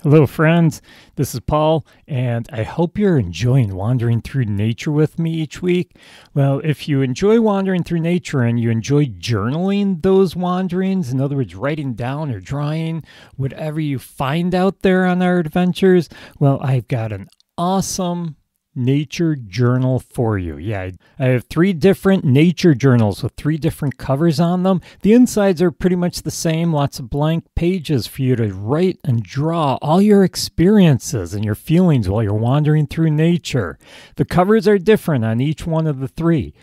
Hello, friends. This is Paul, and I hope you're enjoying wandering through nature with me each week. Well, if you enjoy wandering through nature and you enjoy journaling those wanderings, in other words, writing down or drawing whatever you find out there on our adventures, well, I've got an awesome nature journal for you. Yeah, I have 3 different nature journals with 3 different covers on them. The insides are pretty much the same, lots of blank pages for you to write and draw all your experiences and your feelings while you're wandering through nature. The covers are different on each one of the 3.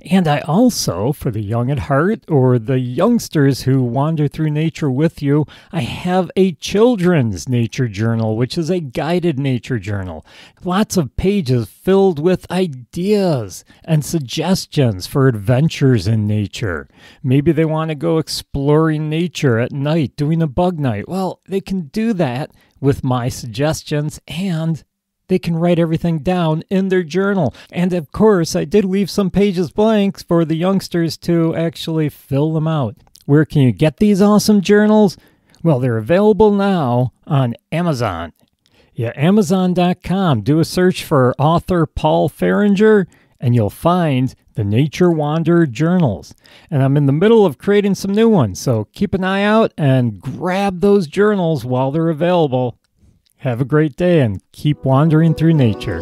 And I also, for the young at heart or the youngsters who wander through nature with you, I have a children's nature journal, which is a guided nature journal. Lots of pages filled with ideas and suggestions for adventures in nature. Maybe they want to go exploring nature at night, doing a bug night. Well, they can do that with my suggestions, and they can write everything down in their journal. And of course, I did leave some pages blank for the youngsters to actually fill them out. Where can you get these awesome journals? Well, they're available now on Amazon. Yeah, Amazon.com. Do a search for author Paul Faringer, and you'll find the Nature Wanderer journals. And I'm in the middle of creating some new ones, so keep an eye out and grab those journals while they're available. Have a great day and keep wandering through nature.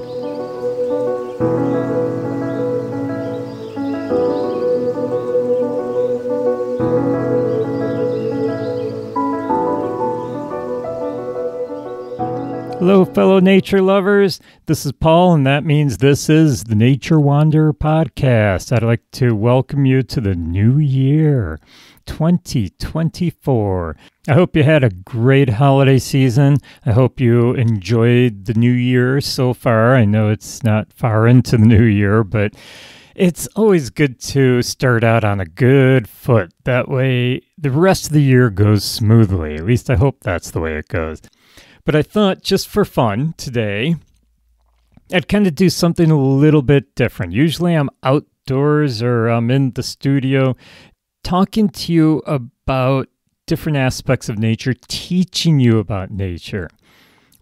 Hello, fellow nature lovers. This is Paul, and that means this is the Nature Wanderer podcast. I'd like to welcome you to the new year, 2024. I hope you had a great holiday season. I hope you enjoyed the new year so far. I know it's not far into the new year, but it's always good to start out on a good foot. That way, the rest of the year goes smoothly. At least I hope that's the way it goes. But I thought, just for fun today, I'd kind of do something a little bit different. Usually I'm outdoors or I'm in the studio talking to you about different aspects of nature, teaching you about nature.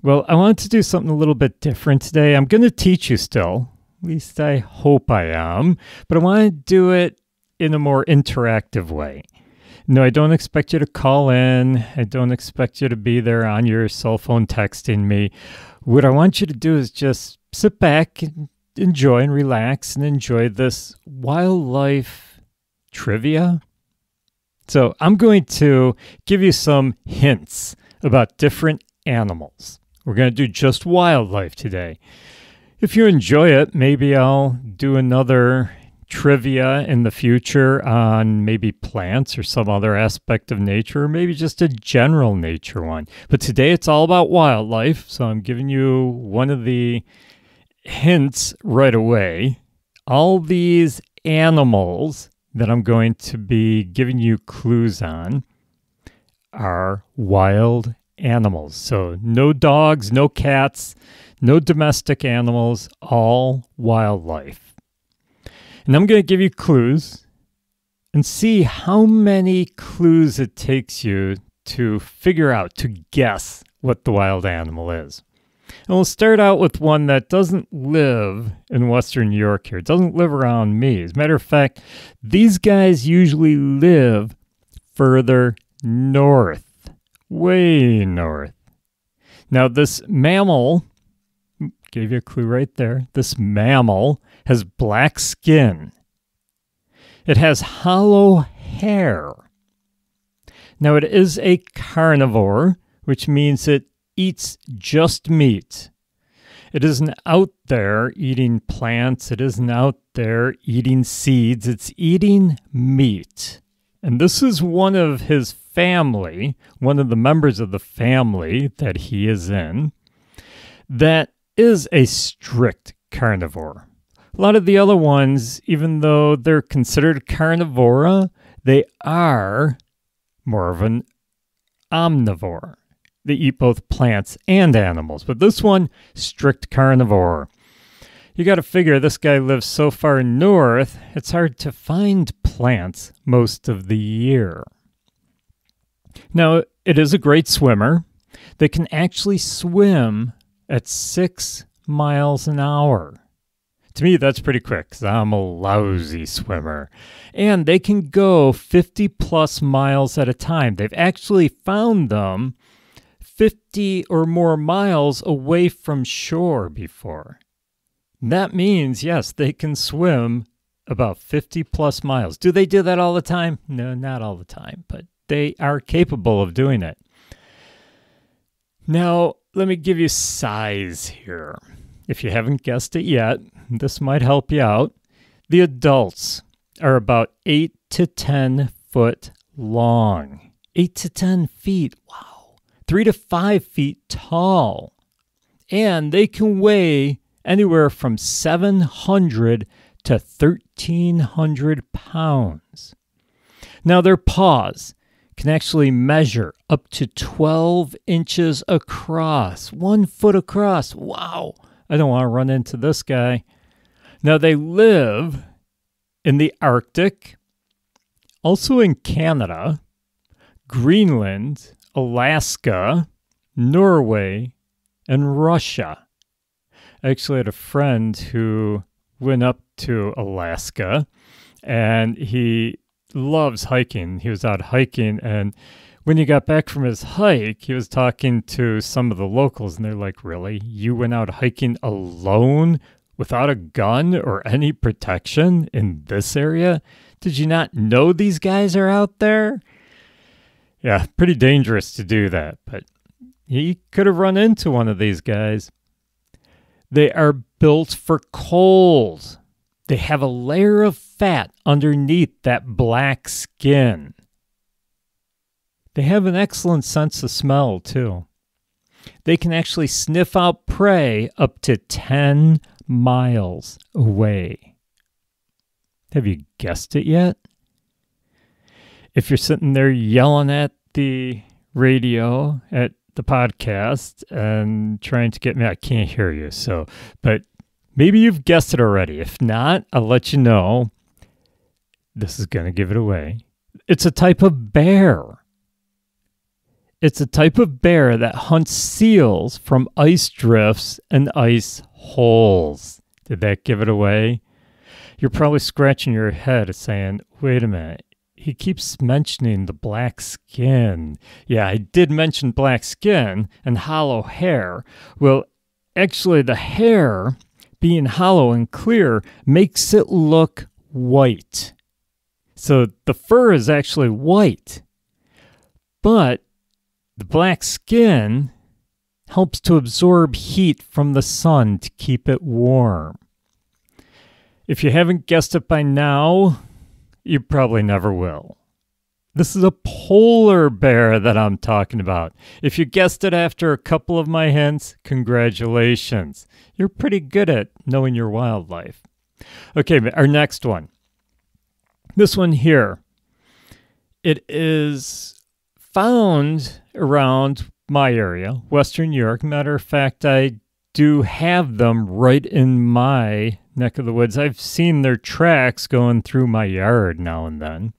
Well, I wanted to do something a little bit different today. I'm going to teach you still, at least I hope I am, but I want to do it in a more interactive way. No, I don't expect you to call in. I don't expect you to be there on your cell phone texting me. What I want you to do is just sit back and enjoy and relax and enjoy this wildlife trivia. So I'm going to give you some hints about different animals. We're going to do just wildlife today. If you enjoy it, maybe I'll do another trivia in the future on maybe plants or some other aspect of nature, or maybe just a general nature one. But today it's all about wildlife, so I'm giving you one of the hints right away. All these animals that I'm going to be giving you clues on are wild animals. So no dogs, no cats, no domestic animals, all wildlife. And I'm going to give you clues and see how many clues it takes you to figure out, to guess what the wild animal is. And we'll start out with one that doesn't live in Western New York here. It doesn't live around me. As a matter of fact, these guys usually live further north, way north. Now, this mammal, gave you a clue right there, this mammal has black skin. It has hollow hair. Now, it is a carnivore, which means it eats just meat. It isn't out there eating plants. It isn't out there eating seeds. It's eating meat. And this is one of his family, one of the members of the family that he is in, that is a strict carnivore. A lot of the other ones, even though they're considered carnivora, they are more of an omnivore. They eat both plants and animals. But this one, strict carnivore. You got to figure this guy lives so far north, it's hard to find plants most of the year. Now, it is a great swimmer. They can actually swim at 6 miles an hour. To me, that's pretty quick because I'm a lousy swimmer. And they can go 50 plus miles at a time. They've actually found them 50 or more miles away from shore before. That means, yes, they can swim about 50 plus miles. Do they do that all the time? No, not all the time, but they are capable of doing it. Now, let me give you size here. If you haven't guessed it yet, this might help you out. The adults are about 8 to 10 foot long. 8 to 10 feet. Wow. 3 to 5 feet tall. And they can weigh anywhere from 700 to 1,300 pounds. Now, their paws can actually measure up to 12 inches across, 1 foot across. Wow. I don't want to run into this guy. Now, they live in the Arctic, also in Canada, Greenland, Alaska, Norway, and Russia. I actually had a friend who went up to Alaska, and he loves hiking. He was out hiking, and when he got back from his hike, he was talking to some of the locals, and they're like, really? You went out hiking alone without a gun or any protection in this area? Did you not know these guys are out there? Yeah, pretty dangerous to do that, but he could have run into one of these guys. They are built for cold. They have a layer of fat underneath that black skin. They have an excellent sense of smell, too. They can actually sniff out prey up to 10 miles away. Have you guessed it yet? If you're sitting there yelling at the radio, at the podcast, and trying to get me, I can't hear you. But maybe you've guessed it already. If not, I'll let you know. This is going to give it away. It's a type of bear. It's a type of bear that hunts seals from ice drifts and ice holes. Did that give it away? You're probably scratching your head saying, wait a minute, he keeps mentioning the black skin. Yeah, I did mention black skin and hollow hair. Well, actually, the hair being hollow and clear makes it look white. So the fur is actually white. But the black skin helps to absorb heat from the sun to keep it warm. If you haven't guessed it by now, you probably never will. This is a polar bear that I'm talking about. If you guessed it after a couple of my hints, congratulations. You're pretty good at knowing your wildlife. Okay, our next one. This one here. It is found around my area, Western New York. Matter of fact, I do have them right in my neck of the woods. I've seen their tracks going through my yard now and then.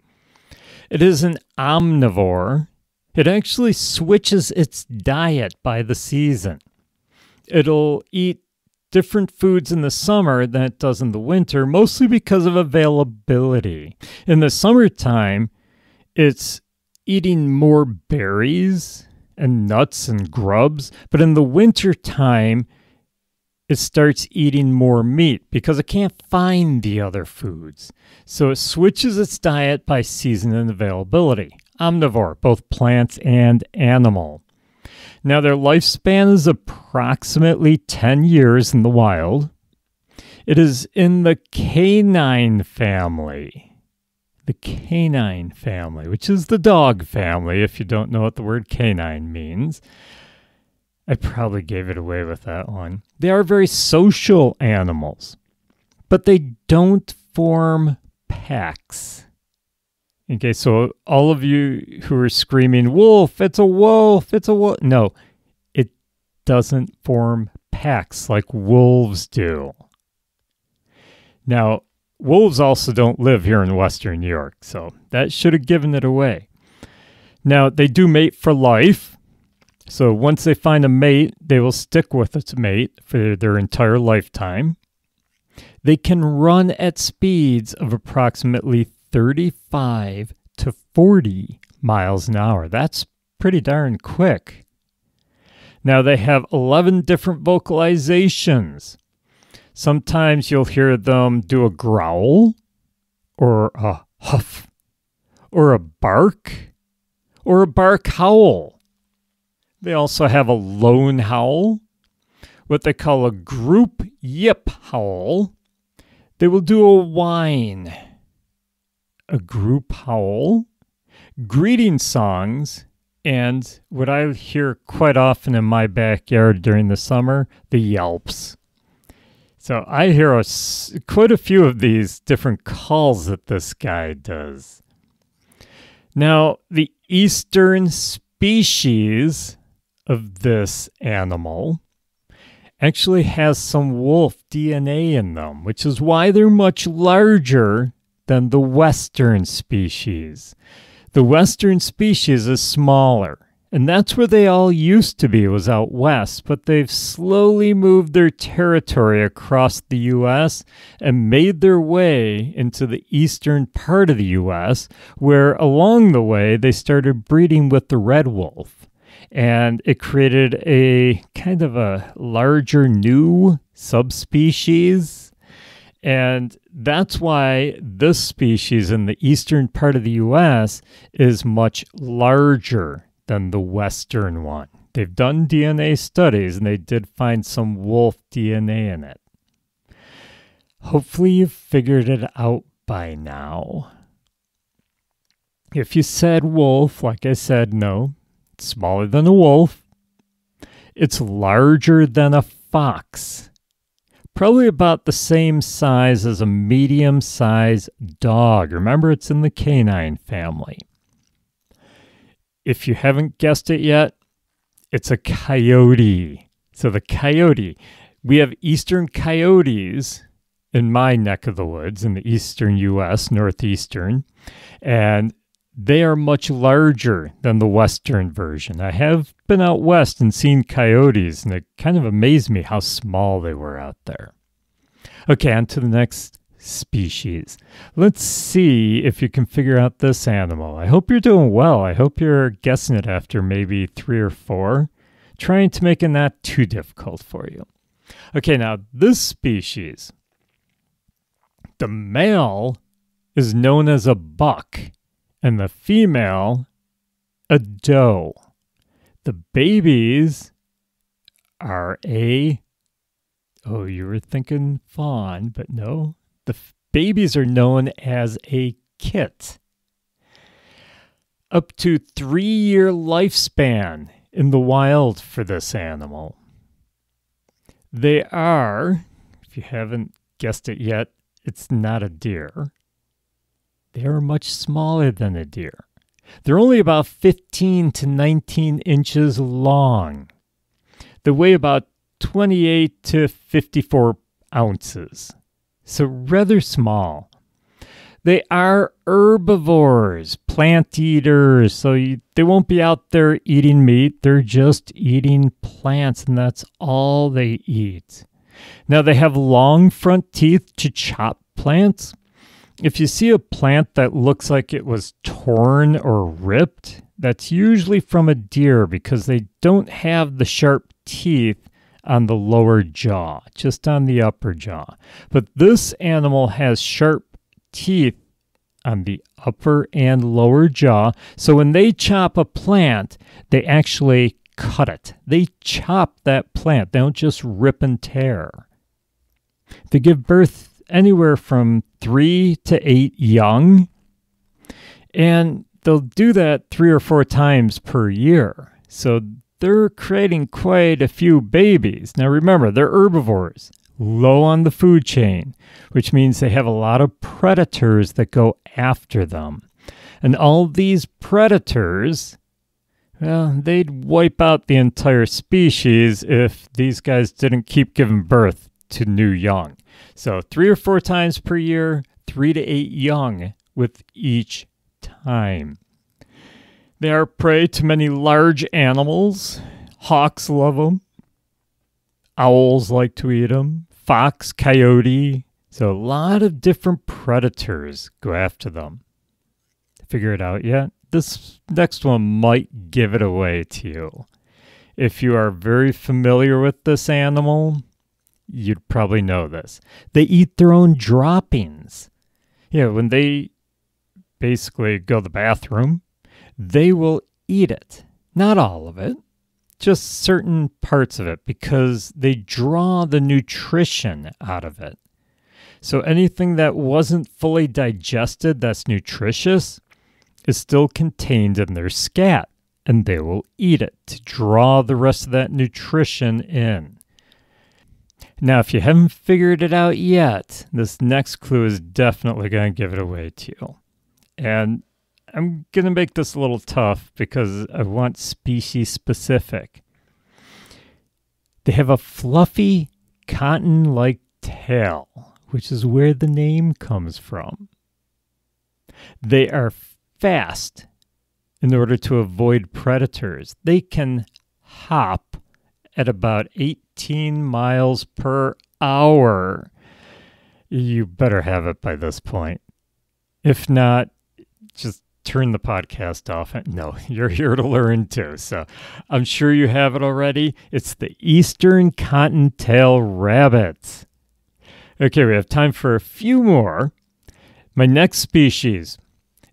It is an omnivore. It actually switches its diet by the season. It'll eat different foods in the summer than it does in the winter, mostly because of availability. In the summertime, it's eating more berries and nuts and grubs, but in the wintertime, it starts eating more meat because it can't find the other foods. So it switches its diet by season and availability. Omnivore, both plants and animal. Now, their lifespan is approximately 10 years in the wild. It is in the canine family. The canine family, which is the dog family, if you don't know what the word canine means. I probably gave it away with that one. They are very social animals, but they don't form packs. Okay, so all of you who are screaming, wolf, it's a wolf, it's a wolf. No, it doesn't form packs like wolves do. Now, wolves also don't live here in Western New York, so that should have given it away. Now, they do mate for life. So once they find a mate, they will stick with its mate for their entire lifetime. They can run at speeds of approximately 35 to 40 miles an hour. That's pretty darn quick. Now they have 11 different vocalizations. Sometimes you'll hear them do a growl, or a huff, or a bark, or a bark howl. They also have a lone howl, what they call a group yip howl. They will do a whine, a group howl, greeting songs, and what I hear quite often in my backyard during the summer, the yelps. So I hear quite a few of these different calls that this guy does. Now, the eastern species of this animal actually has some wolf DNA in them, which is why they're much larger than the western species. The western species is smaller, and that's where they all used to be, was out west, but they've slowly moved their territory across the U.S. and made their way into the eastern part of the U.S., where along the way they started breeding with the red wolf. And it created a kind of a larger new subspecies. And that's why this species in the eastern part of the U.S. is much larger than the western one. They've done DNA studies, and they did find some wolf DNA in it. Hopefully you've figured it out by now. If you said wolf, like I said, no. It's smaller than a wolf. It's larger than a fox. Probably about the same size as a medium-sized dog. Remember, it's in the canine family. If you haven't guessed it yet, it's a coyote. So the coyote, we have eastern coyotes in my neck of the woods in the eastern U.S., northeastern, and they are much larger than the western version. I have been out west and seen coyotes, and it kind of amazed me how small they were out there. Okay, on to the next species. Let's see if you can figure out this animal. I hope you're doing well. I hope you're guessing it after maybe 3 or 4, trying to make it not too difficult for you. Okay, now this species, the male is known as a buck, and the female, a doe. The babies are you were thinking fawn, but no. The babies are known as a kit. Up to 3-year lifespan in the wild for this animal. They are, if you haven't guessed it yet, it's not a deer. They are much smaller than a deer. They're only about 15 to 19 inches long. They weigh about 28 to 54 ounces, so rather small. They are herbivores, plant eaters, so they won't be out there eating meat. They're just eating plants, and that's all they eat. Now, they have long front teeth to chop plants. If you see a plant that looks like it was torn or ripped, that's usually from a deer because they don't have the sharp teeth on the lower jaw, just on the upper jaw. But this animal has sharp teeth on the upper and lower jaw. So when they chop a plant, they actually cut it. They chop that plant. They don't just rip and tear. They give birth anywhere from 3 to 8 young, and they'll do that 3 or 4 times per year. So they're creating quite a few babies. Now remember, they're herbivores, low on the food chain, which means they have a lot of predators that go after them. And all these predators, well, they'd wipe out the entire species if these guys didn't keep giving birth to new young. So 3 or 4 times per year, 3 to 8 young with each time. They are prey to many large animals, Hawks love them. Owls like to eat them. Fox, coyote. So a lot of different predators go after them. Figure it out yet? This next one might give it away to you. If you are very familiar with this animal, you'd probably know this. They eat their own droppings. Yeah, when they basically go to the bathroom, they will eat it. Not all of it, just certain parts of it, because they draw the nutrition out of it. So anything that wasn't fully digested that's nutritious is still contained in their scat, and they will eat it to draw the rest of that nutrition in. Now, if you haven't figured it out yet, this next clue is definitely going to give it away to you. And I'm going to make this a little tough because I want species specific. They have a fluffy, cotton-like tail, which is where the name comes from. They are fast in order to avoid predators. They can hop at about 18 miles per hour. You better have it by this point. If not, just turn the podcast off. No, you're here to learn too. So I'm sure you have it already. It's the Eastern Cottontail Rabbit. Okay, we have time for a few more. My next species.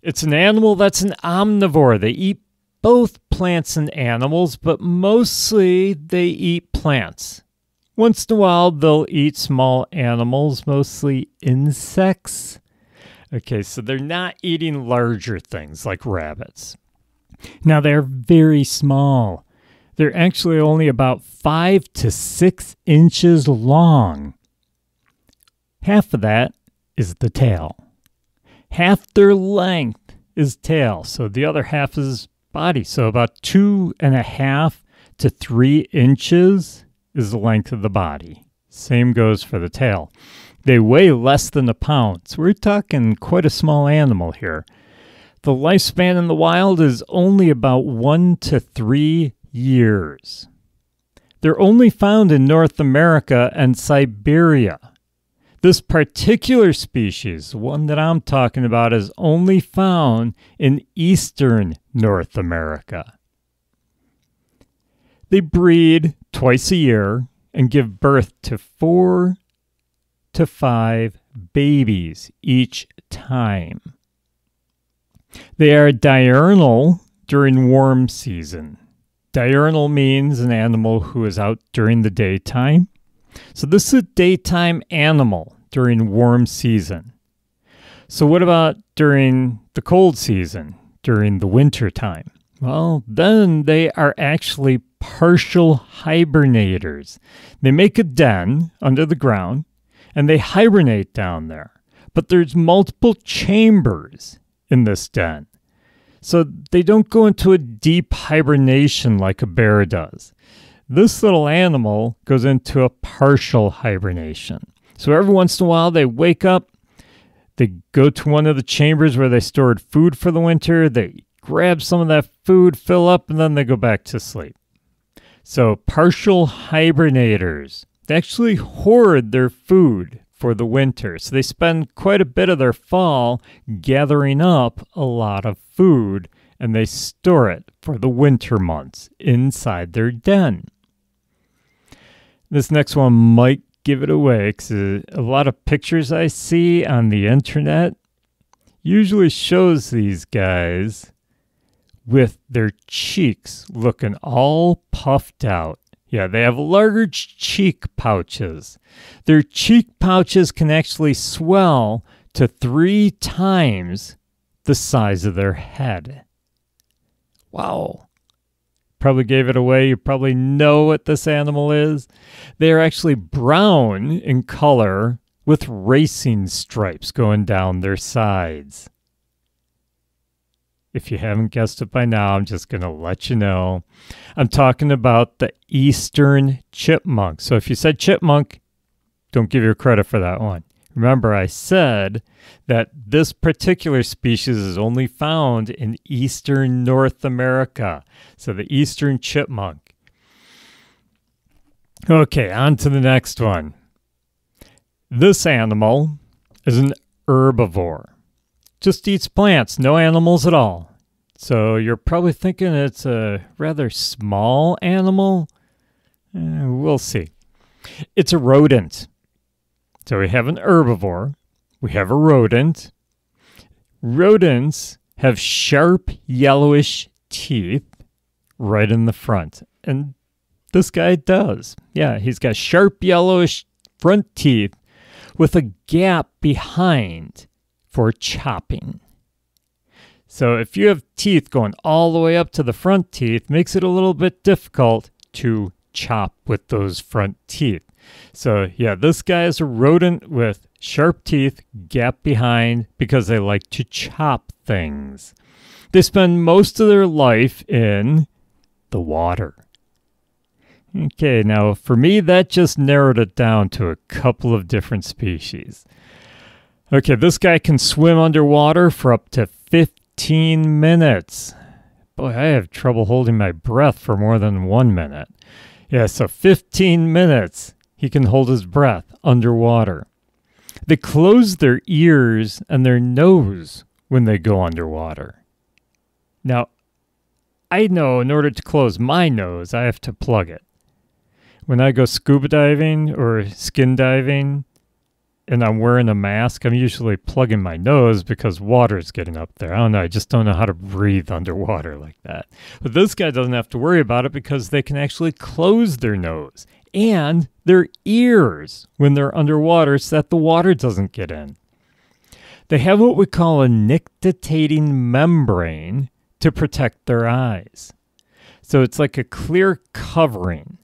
It's an animal that's an omnivore. They eat both plants and animals, but mostly they eat plants. Once in a while, they'll eat small animals, mostly insects. Okay, so they're not eating larger things like rabbits. Now, they're very small. They're actually only about 5 to 6 inches long. Half of that is the tail. Half their length is tail, so the other half is body. So about 2.5 to 3 inches is the length of the body. Same goes for the tail. They weigh less than a pound, so we're talking quite a small animal here. The lifespan in the wild is only about 1 to 3 years. They're only found in North America and Siberia. This particular species, the one that I'm talking about, is only found in eastern North America. They breed twice a year and give birth to 4 to 5 babies each time. They are diurnal during warm season. Diurnal means an animal who is out during the daytime. So this is a daytime animal during warm season. So what about during the cold season, during the winter time? Well, then they are actually partial hibernators. They make a den under the ground and they hibernate down there. But there's multiple chambers in this den. So they don't go into a deep hibernation like a bear does. This little animal goes into a partial hibernation. So every once in a while they wake up, they go to one of the chambers where they stored food for the winter, they grab some of that food, fill up, and then they go back to sleep. So partial hibernators, they actually hoard their food for the winter. So they spend quite a bit of their fall gathering up a lot of food, and they store it for the winter months inside their den. This next one might give it away because a lot of pictures I see on the internet usually shows these guys with their cheeks looking all puffed out. Yeah, they have large cheek pouches. Their cheek pouches can actually swell to 3 times the size of their head. Wow. Probably gave it away. You probably know what this animal is. They are actually brown in color with racing stripes going down their sides. If you haven't guessed it by now, I'm just going to let you know. I'm talking about the eastern chipmunk. So if you said chipmunk, don't give you credit for that one. Remember, I said that this particular species is only found in eastern North America. So the eastern chipmunk. Okay, on to the next one. This animal is an herbivore. Just eats plants, no animals at all. So you're probably thinking it's a rather small animal. We'll see. It's a rodent. So we have an herbivore. We have a rodent. Rodents have sharp yellowish teeth right in the front. And this guy does. Yeah, he's got sharp yellowish front teeth with a gap behind for chopping. So if you have teeth going all the way up to the front teeth, makes it a little bit difficult to chop with those front teeth. So yeah, this guy is a rodent with sharp teeth, gap behind, because they like to chop things. They spend most of their life in the water. Okay, now for me, that just narrowed it down to a couple of different species. Okay, this guy can swim underwater for up to 15 minutes. Boy, I have trouble holding my breath for more than 1 minute. Yeah, so 15 minutes he can hold his breath underwater. They close their ears and their nose when they go underwater. Now, I know in order to close my nose, I have to plug it. When I go scuba diving or skin diving and I'm wearing a mask, I'm usually plugging my nose because water's getting up there. I don't know. I just don't know how to breathe underwater like that. But this guy doesn't have to worry about it because they can actually close their nose and their ears when they're underwater so that the water doesn't get in. They have what we call a nictitating membrane to protect their eyes. So it's like a clear covering,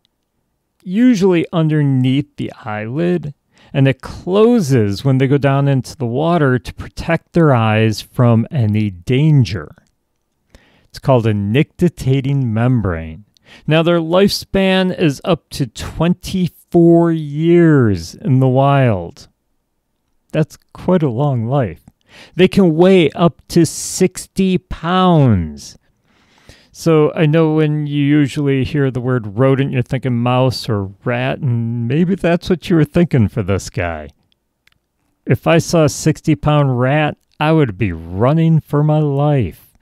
usually underneath the eyelid, and it closes when they go down into the water to protect their eyes from any danger. It's called a nictitating membrane. Now, their lifespan is up to 24 years in the wild. That's quite a long life. They can weigh up to 60 pounds. So I know when you usually hear the word rodent, you're thinking mouse or rat, and maybe that's what you were thinking for this guy. If I saw a 60-pound rat, I would be running for my life.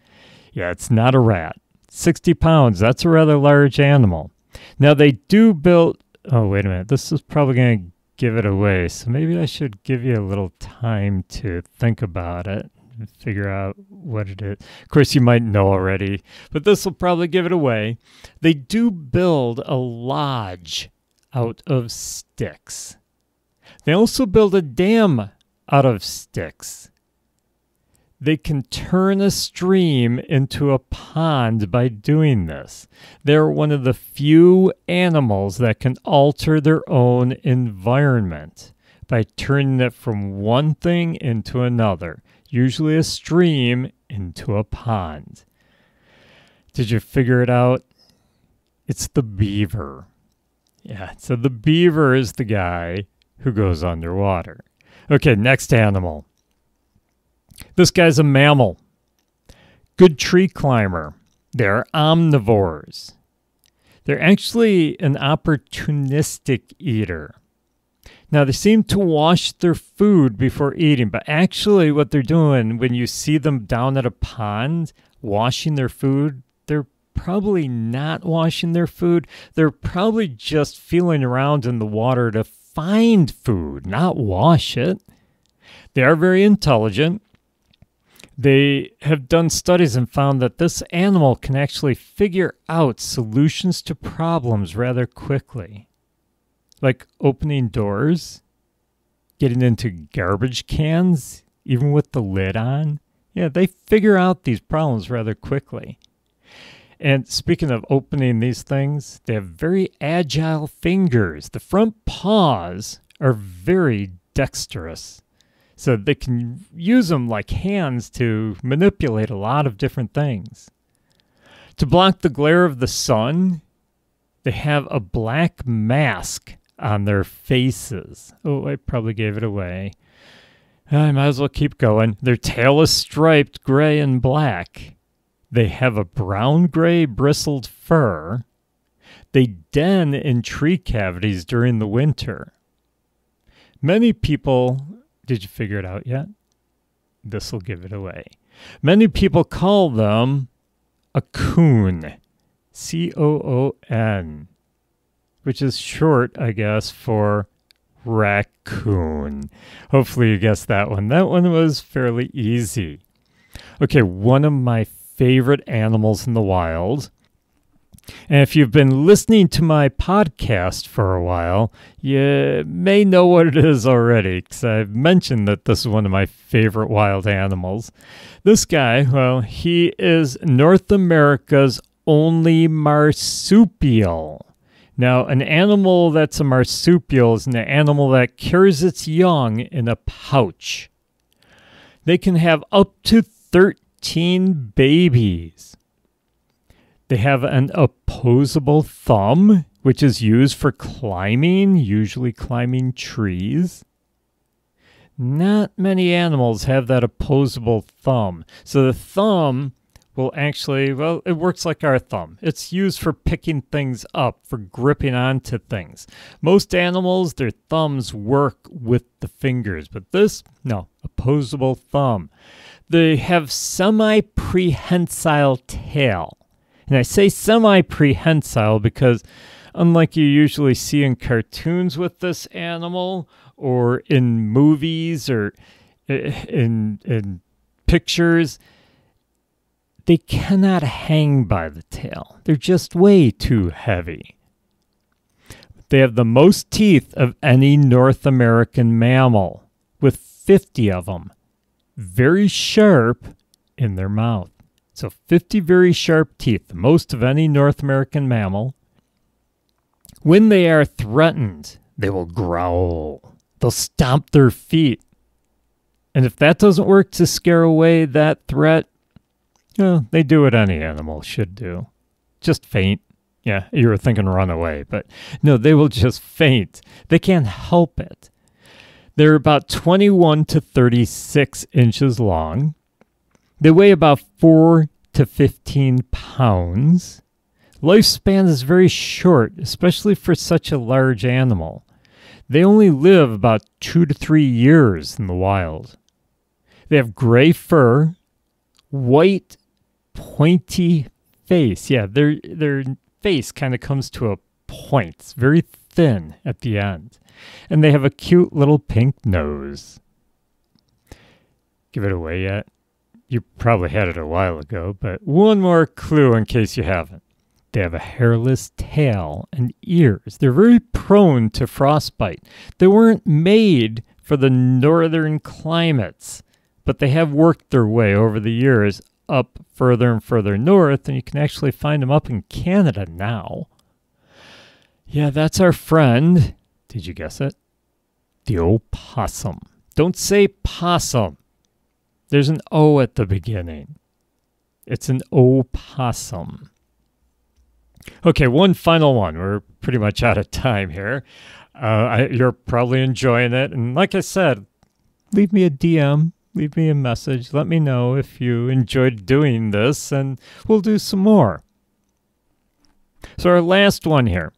Yeah, it's not a rat. 60 pounds, that's a rather large animal. Now they do build... Oh, wait a minute. This is probably going to give it away, so maybe I should give you a little time to think about it. Figure out what it is. Of course, you might know already, but this will probably give it away. They do build a lodge out of sticks. They also build a dam out of sticks. They can turn a stream into a pond by doing this. They're one of the few animals that can alter their own environment by turning it from one thing into another. Usually a stream into a pond. Did you figure it out? It's the beaver. Yeah, so the beaver is the guy who goes underwater. Okay, next animal. This guy's a mammal. Good tree climber. They're omnivores. They're actually an opportunistic eater. Now, they seem to wash their food before eating, but actually what they're doing when you see them down at a pond washing their food, they're probably not washing their food. They're probably just feeling around in the water to find food, not wash it. They are very intelligent. They have done studies and found that this animal can actually figure out solutions to problems rather quickly. Like opening doors, getting into garbage cans, even with the lid on. Yeah, they figure out these problems rather quickly. And speaking of opening these things, they have very agile fingers. The front paws are very dexterous. So they can use them like hands to manipulate a lot of different things. To block the glare of the sun, they have a black mask on their faces. Oh, I probably gave it away. I might as well keep going. Their tail is striped gray and black. They have a brown-gray bristled fur. They den in tree cavities during the winter. Many people, did you figure it out yet? This will give it away. Many people call them a coon, C-O-O-N, which is short, I guess, for raccoon. Hopefully you guessed that one. That one was fairly easy. Okay, one of my favorite animals in the wild. And if you've been listening to my podcast for a while, you may know what it is already, because I've mentioned that this is one of my favorite wild animals. This guy, well, he is North America's only marsupial. Now, an animal that's a marsupial is an animal that carries its young in a pouch. They can have up to 13 babies. They have an opposable thumb, which is used for climbing, usually climbing trees. Not many animals have that opposable thumb. So the thumb will actually, well, it works like our thumb. It's used for picking things up, for gripping onto things. Most animals, their thumbs work with the fingers, but this, no, opposable thumb. They have semi-prehensile tail. And I say semi-prehensile because unlike you usually see in cartoons with this animal or in movies or in pictures, they cannot hang by the tail. They're just way too heavy. They have the most teeth of any North American mammal, with 50 of them, very sharp in their mouth. So 50 very sharp teeth, the most of any North American mammal. When they are threatened, they will growl. They'll stomp their feet. And if that doesn't work to scare away that threat, well, they do what any animal should do. Just faint. Yeah, you were thinking run away, but no, they will just faint. They can't help it. They're about 21 to 36 inches long. They weigh about 4 to 15 pounds. Lifespan is very short, especially for such a large animal. They only live about 2 to 3 years in the wild. They have gray fur, white, pointy face. Yeah, their face kind of comes to a point. It's very thin at the end. And they have a cute little pink nose. Give it away yet? You probably had it a while ago, but one more clue in case you haven't. They have a hairless tail and ears. They're very prone to frostbite. They weren't made for the northern climates, but they have worked their way over the years up further and further north, and you can actually find them up in Canada now. Yeah, that's our friend. Did you guess it? The opossum. Don't say possum. There's an O at the beginning. It's an opossum. Okay, one final one. We're pretty much out of time here. You're probably enjoying it. And like I said, leave me a DM. Leave me a message. Let me know if you enjoyed doing this, and we'll do some more. So our last one here.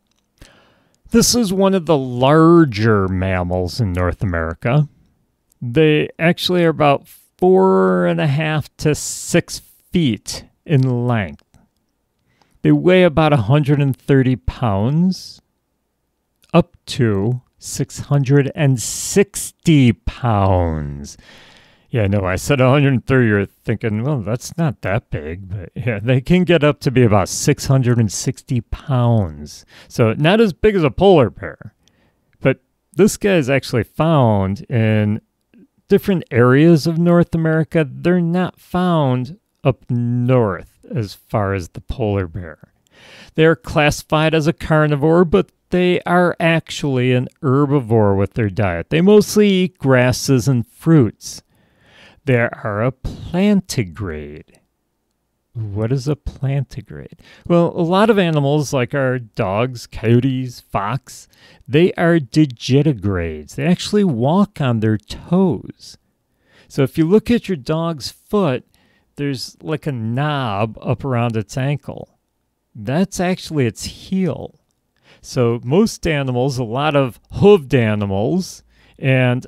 This is one of the larger mammals in North America. They actually are about 4.5 to 6 feet in length. They weigh about 130 pounds, up to 660 pounds. Yeah, no, I said 130. You're thinking, well, that's not that big. But yeah, they can get up to be about 660 pounds. So not as big as a polar bear. But this guy is actually found in different areas of North America. They're not found up north as far as the polar bear. They're classified as a carnivore, but they are actually an herbivore with their diet. They mostly eat grasses and fruits. They are a plantigrade. What is a plantigrade? Well, a lot of animals like our dogs, coyotes, fox, they are digitigrades. They actually walk on their toes. So if you look at your dog's foot, there's like a knob up around its ankle. That's actually its heel. So most animals, a lot of hoofed animals and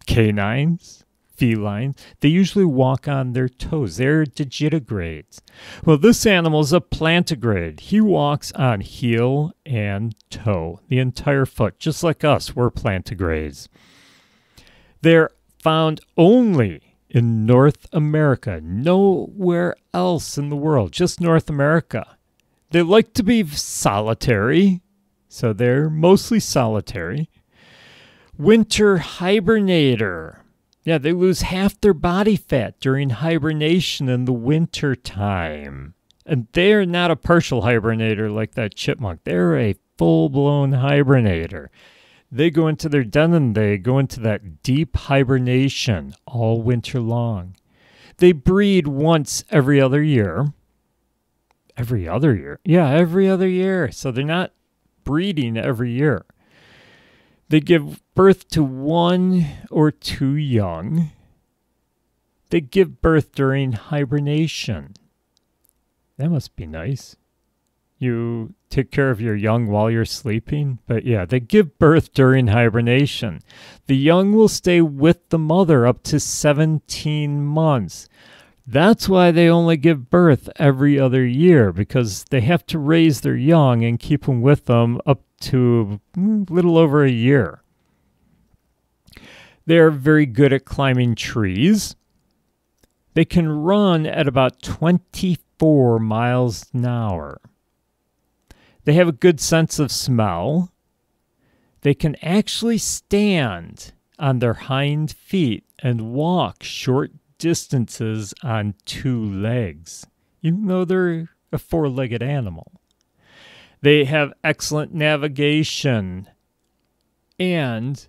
canines, felines, they usually walk on their toes. They're digitigrades. Well, this animal is a plantigrade. He walks on heel and toe, the entire foot, just like us. We're plantigrades. They're found only in North America, nowhere else in the world, just North America. They like to be solitary, so they're mostly solitary. Winter hibernator. Yeah, they lose half their body fat during hibernation in the winter time. And they're not a partial hibernator like that chipmunk. They're a full-blown hibernator. They go into their den and they go into that deep hibernation all winter long. They breed once every other year. Every other year? Yeah, every other year. So they're not breeding every year. They give birth to 1 or 2 young. They give birth during hibernation. That must be nice. You take care of your young while you're sleeping. But yeah, they give birth during hibernation. The young will stay with the mother up to 17 months. That's why they only give birth every other year, because they have to raise their young and keep them with them up to a little over a year. They're very good at climbing trees. They can run at about 24 miles an hour. They have a good sense of smell. They can actually stand on their hind feet and walk short distances on 2 legs, even though they're a 4-legged animal. They have excellent navigation and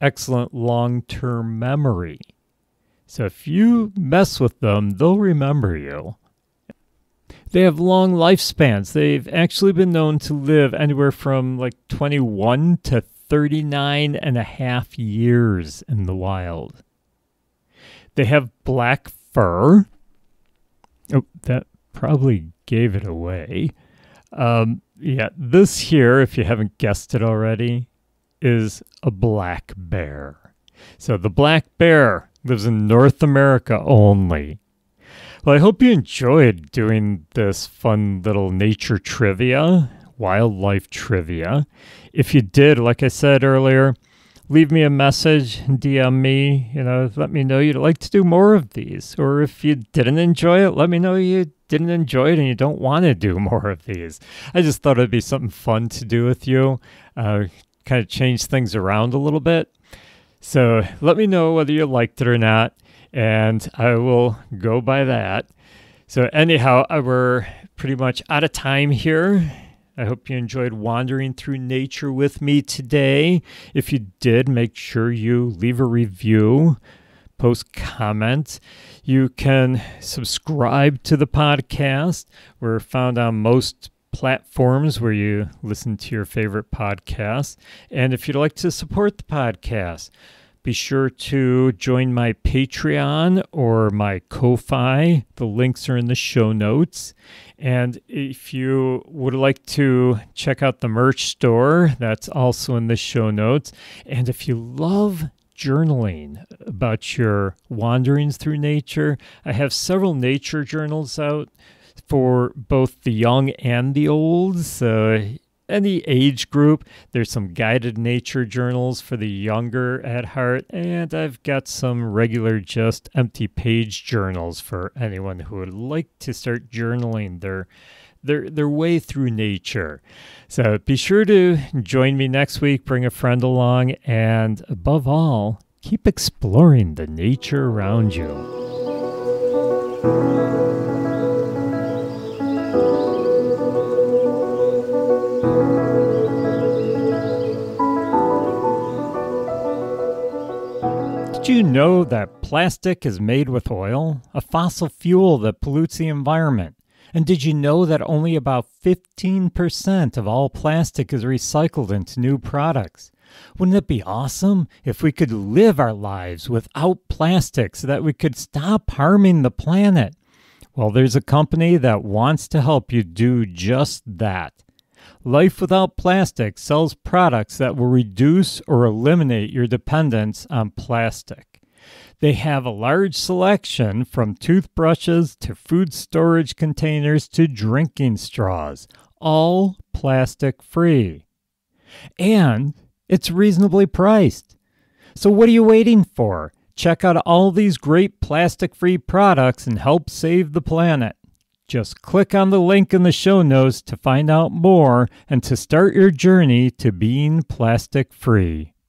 excellent long-term memory. So if you mess with them, they'll remember you. They have long lifespans. They've actually been known to live anywhere from like 21 to 39 and a half years in the wild. They have black fur. Oh, that probably gave it away. Yeah, this here, if you haven't guessed it already, is a black bear. So the black bear lives in North America only. Well, I hope you enjoyed doing this fun little nature trivia, wildlife trivia. If you did, like I said earlier, leave me a message, DM me, let me know you'd like to do more of these. Or if you didn't enjoy it, let me know you didn't enjoy it and you don't want to do more of these. I just thought it'd be something fun to do with you, kind of change things around a little bit. So let me know whether you liked it or not, and I will go by that. So anyhow, we're pretty much out of time here. I hope you enjoyed wandering through nature with me today. If you did, make sure you leave a review, post comments. You can subscribe to the podcast. We're found on most platforms where you listen to your favorite podcasts. And if you'd like to support the podcast, be sure to join my Patreon or my Ko-Fi. The links are in the show notes. And if you would like to check out the merch store, that's also in the show notes. And if you love journaling about your wanderings through nature, I have several nature journals out for both the young and the old. So any age group, there's some guided nature journals for the younger at heart, and I've got some regular just empty page journals for anyone who would like to start journaling their way through nature. So be sure to join me next week, bring a friend along, and above all, keep exploring the nature around you. Did you know that plastic is made with oil, a fossil fuel that pollutes the environment? And did you know that only about 15% of all plastic is recycled into new products? Wouldn't it be awesome if we could live our lives without plastic so that we could stop harming the planet? Well, there's a company that wants to help you do just that. Life Without Plastic sells products that will reduce or eliminate your dependence on plastic. They have a large selection from toothbrushes to food storage containers to drinking straws, all plastic free. And it's reasonably priced. So what are you waiting for? Check out all these great plastic-free products and help save the planet. Just click on the link in the show notes to find out more and to start your journey to being plastic-free.